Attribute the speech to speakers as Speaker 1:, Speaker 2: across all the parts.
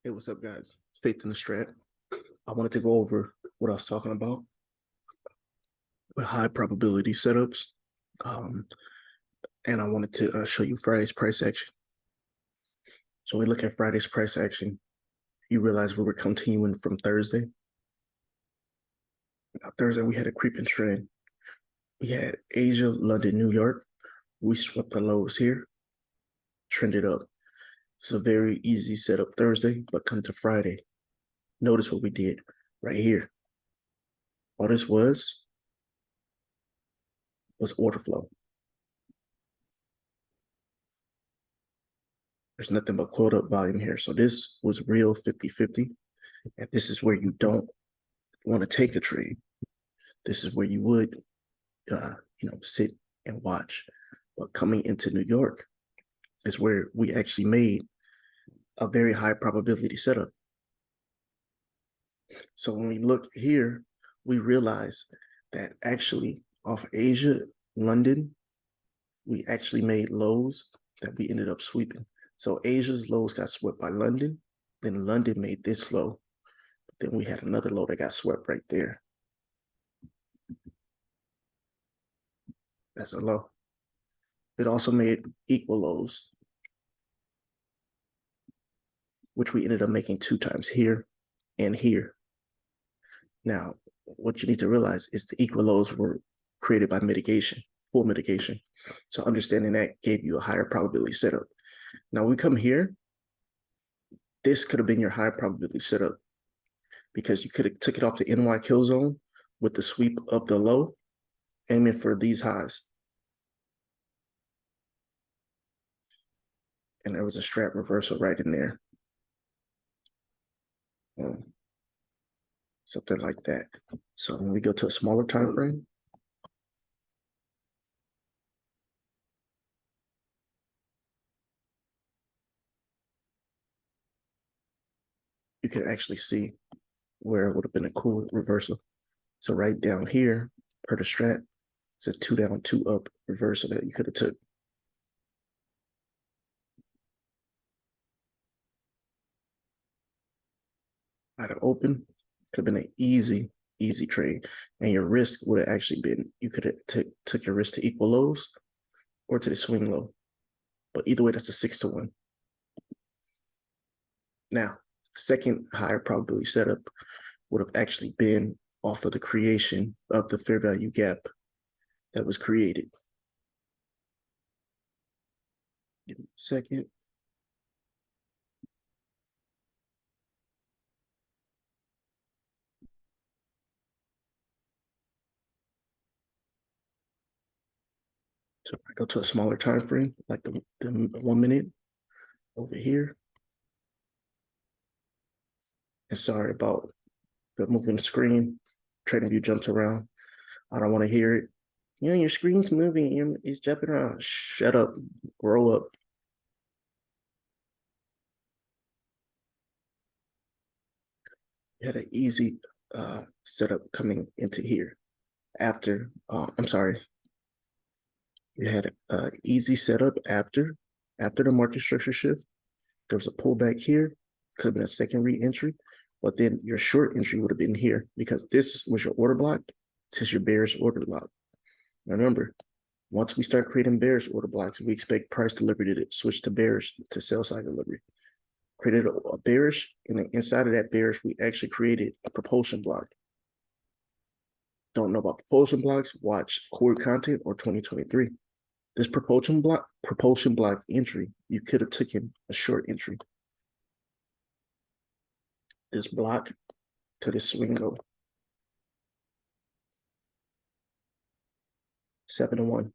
Speaker 1: Hey, what's up, guys? Faith in the Strat. I wanted to go over what I was talking about with high probability setups. Um, and I wanted to show you Friday's price action. So we look at Friday's price action. You realize we were continuing from Thursday. Now, Thursday, we had a creeping trend. We had Asia, London, New York. We swept the lows here, trended up. It's a very easy setup Thursday, but come to Friday. Notice what we did right here. All this was order flow. There's nothing but quote up volume here. So this was real 50-50. And this is where you don't want to take a trade. This is where you would, sit and watch. But coming into New York is where we actually made a very high probability setup. So when we look here, we realize that actually off Asia, London, we actually made lows that we ended up sweeping. So Asia's lows got swept by London, then London made this low. Then we had another low that got swept right there. That's a low. It also made equal lows, which we ended up making 2 times here and here. Now, what you need to realize is the equal lows were created by mitigation, full mitigation. So understanding that gave you a higher probability setup. Now we come here, this could have been your high probability setup because you could have took it off the NY kill zone with the sweep of the low, aiming for these highs. And there was a strap reversal right in there. Something like that. So when we go to a smaller time frame, you can actually see where it would have been a cool reversal. So right down here, per the strat, it's a 2 down, 2 up reversal that you could have took. I'd have opened, could have been an easy trade. And your risk would have actually been, you could have took your risk to equal lows or to the swing low. But either way, that's a 6-1. Now, second higher probability setup would have actually been off of the creation of the fair value gap that was created. Give me a second. So I go to a smaller time frame, like the 1 minute over here. And sorry about the moving screen. Trading View jumps around. I don't want to hear it. Your screen's moving. It's jumping around. Shut up. Grow up. You had an easy setup coming into here. After, I'm sorry. You had an easy setup after the market structure shift. There was a pullback here. Could have been a second re-entry. But then your short entry would have been here because this was your order block. This is your bearish order block. Remember, once we start creating bearish order blocks, we expect price delivery to switch to bearish to sell side delivery. Created a bearish, and then inside of that bearish, we actually created a propulsion block. Don't know about propulsion blocks? Watch core content or 2023. This propulsion block entry, you could have taken a short entry. This block to this swing low. 7-1.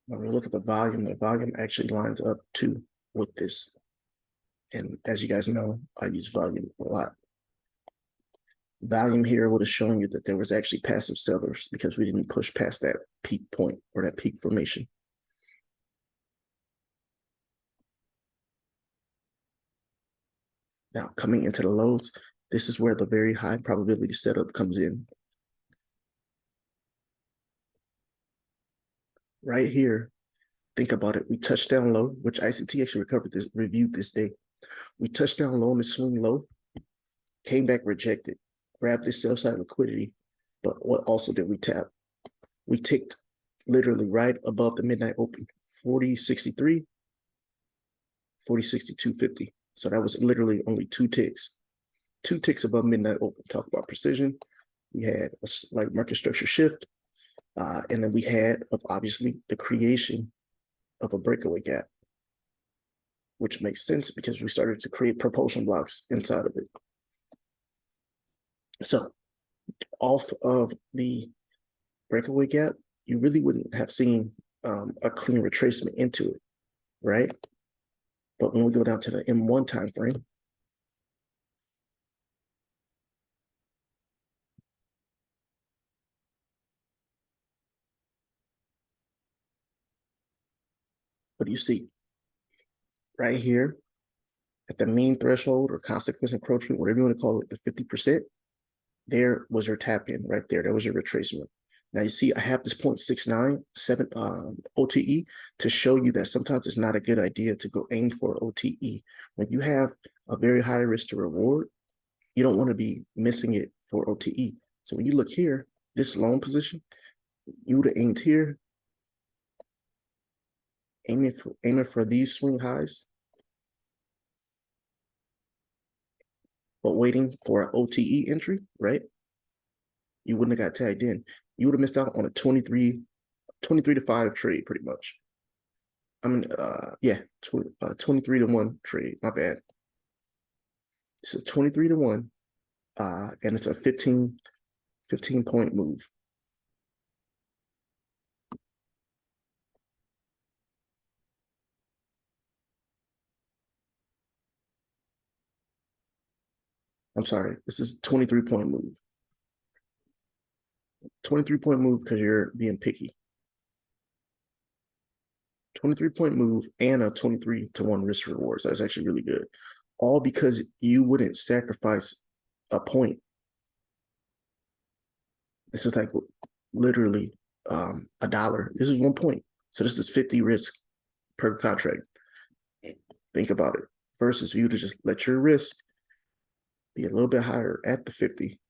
Speaker 1: When we look at the volume actually lines up too with this. And as you guys know, I use volume a lot. Volume here would have shown you that there was actually passive sellers because we didn't push past that peak point or that peak formation. Now, coming into the lows, this is where the very high probability setup comes in. right here, think about it. We touched down low, which ICT actually reviewed this day. We touched down low on the swing low, came back rejected, grabbed this sell side liquidity. But what also did we tap? We ticked literally right above the midnight open, 40.63, 40.62.50. So that was literally only two ticks above midnight open. Talk about precision. We had a slight market structure shift. And then we had, obviously, the creation of a breakaway gap, which makes sense because we started to create propulsion blocks inside of it. So off of the breakaway gap, you really wouldn't have seen a clean retracement into it, right? But when we go down to the M1 time frame, what do you see? Right here at the mean threshold or consequence encroachment, whatever you want to call it, the 50%, there was your tap in right there. That was your retracement. Now you see, I have this 0.697 OTE to show you that sometimes it's not a good idea to go aim for OTE. When you have a very high risk to reward, you don't want to be missing it for OTE. So when you look here, this long position, you would have aimed here, aiming for these swing highs, but waiting for an OTE entry, right? You wouldn't have got tagged in. You would have missed out on a 23 to 5 trade pretty much. I mean, yeah, 23 to 1 trade. My bad. It's a 23 to 1, and it's a 15 point move. I'm sorry, this is 23 point move. 23 point move because you're being picky. 23 point move and a 23 to 1 risk rewards. That's actually really good. All because you wouldn't sacrifice a point. This is like literally $1. This is 1 point. So this is 50 risk per contract. Think about it. Versus you to just let your risk be a little bit higher at the 50.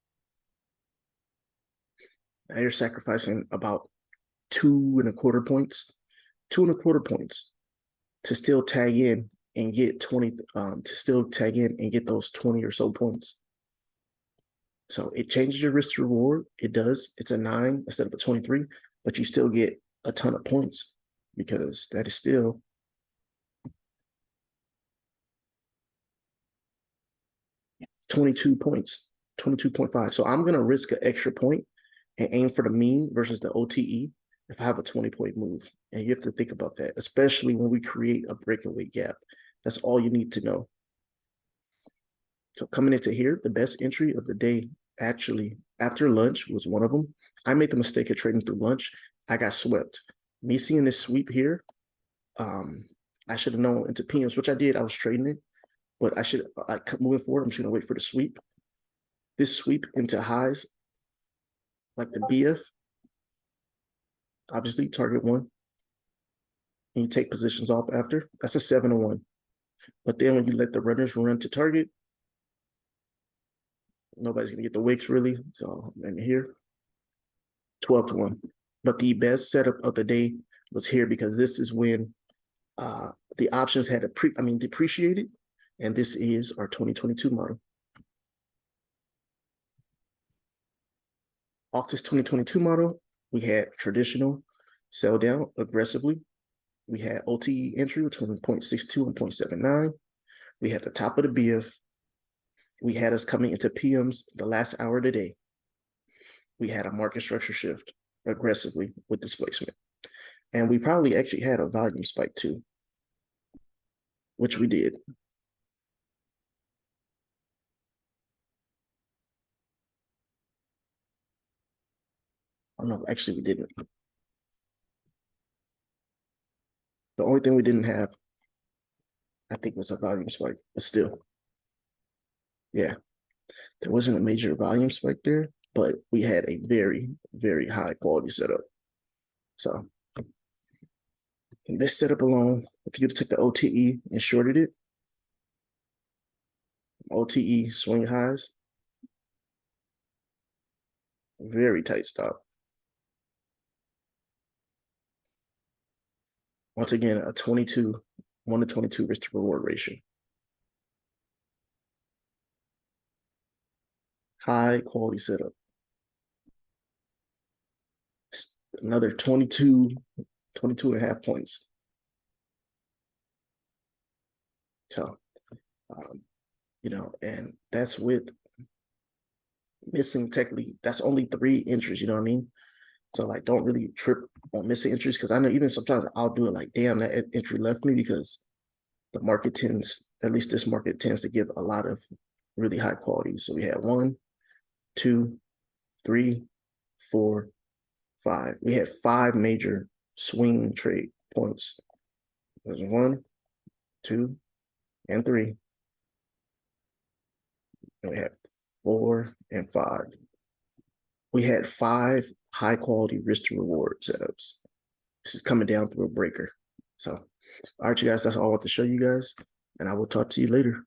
Speaker 1: Now you're sacrificing about 2.25 points. 2.25 points to still tag in and get 20 to still tag in and get those 20 or so points. So it changes your risk to reward. It does. It's a 9 instead of a 23, but you still get a ton of points because that is still £22, 22.5. So I'm gonna risk an extra point and aim for the mean versus the OTE if I have a 20-point move. And you have to think about that, especially when we create a breakaway gap. That's all you need to know. So coming into here, the best entry of the day, actually, after lunch was one of them. I made the mistake of trading through lunch. I got swept. Me seeing this sweep here, I should have known into PMs, which I did. I was trading it, but moving forward, I'm just going to wait for the sweep. This sweep into highs, like the BF, obviously target one, and you take positions off after. That's a 7-1. But then when you let the runners run to target, nobody's going to get the wicks really. So, and here, 12-1. But the best setup of the day was here because this is when the options had depreciated, and this is our 2022 model. Off this 2022 model, we had traditional sell down aggressively. We had OTE entry between 0.62 and 0.79. We had the top of the BF. We had us coming into PMs the last hour of the day. We had a market structure shift aggressively with displacement. And we probably actually had a volume spike too, which we did. Oh no, actually we didn't. The only thing we didn't have, I think, was a volume spike, but still. Yeah, there wasn't a major volume spike there, but we had a very, very high quality setup. So This setup alone, if you took the OTE and shorted it, OTE swing highs, very tight stop. Once again, a 22, 1 to 22 risk to reward ratio. High quality setup. Another 22 and a half points. So, and that's with missing technically, that's only 3 entries, you know what I mean? So like, don't really trip on missing entries, because I know even sometimes I'll do it like, damn, that entry left me, because the market tends, at least this market tends to give a lot of really high quality. So we had 1, 2, 3, 4, 5. We had 5 major swing trade points. There's 1, 2, and 3. And we had 4 and 5. We had 5 high quality risk to reward setups. This is coming down through a breaker. So, all right, you guys, that's all I want to show you guys, and I will talk to you later.